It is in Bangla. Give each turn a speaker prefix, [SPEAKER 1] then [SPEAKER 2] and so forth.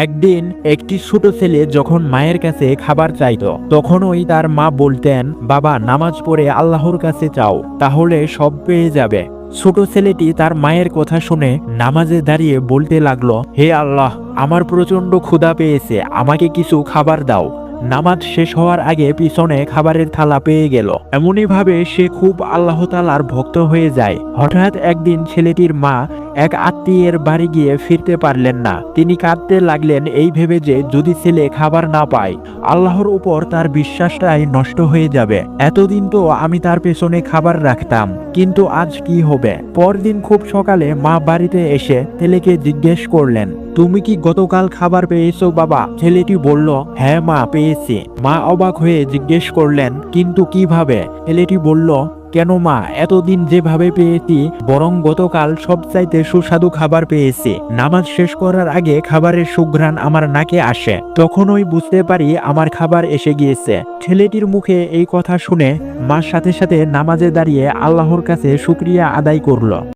[SPEAKER 1] একদিন একটি ছোট ছেলে যখন মায়ের কাছে খাবার চাইতো, তখনই তার মা বলতেন, বাবা নামাজ পড়ে আল্লাহর কাছে চাও, তাহলে সব পেয়ে যাবে। ছোট ছেলেটি তার মায়ের কথা শুনে নামাজে দাঁড়িয়ে বলতে লাগলো, হে আল্লাহ, আমার প্রচন্ড ক্ষুধা পেয়েছে, আমাকে কিছু খাবার দাও। নামাজ শেষ হওয়ার আগে পিছনে খাবারের থালা পেয়ে গেল। এমনই ভাবে সে খুব আল্লাহ তাআলার ভক্ত হয়ে যায়। হঠাৎ একদিন ছেলেটির মা এক আত্মীয়ের বাড়ি গিয়ে ফিরতে পারলেন না। তিনি কাঁদতে লাগলেন এই ভেবে যে যদি ছেলে খাবার না পায়, আল্লাহর উপর তার বিশ্বাসটাই নষ্ট হয়ে যাবে। এতদিন তো আমি তার পেছনে খাবার রাখতাম, কিন্তু আজ কি হবে? পরদিন খুব সকালে মা বাড়িতে এসে ছেলেকে জিজ্ঞেস করলেন, তুমি কি গতকাল খাবার পেয়েছো বাবা? ছেলেটি বলল, হ্যাঁ মা, পেয়েছি। মা অবাক হয়ে জিজ্ঞেস করলেন, কিন্তু কিভাবে? ছেলেটি বলল, কেন মা, এতদিন যেভাবে পেয়েছি বরং গতকাল সবচাইতে সুস্বাদু খাবার পেয়েছি। নামাজ শেষ করার আগে খাবারের সুঘ্রাণ আমার নাকে আসে, তখনই বুঝতে পারি আমার খাবার এসে গিয়েছে। ছেলেটির মুখে এই কথা শুনে মার সাথে সাথে নামাজে দাঁড়িয়ে আল্লাহর কাছে শুকরিয়া আদায় করলো।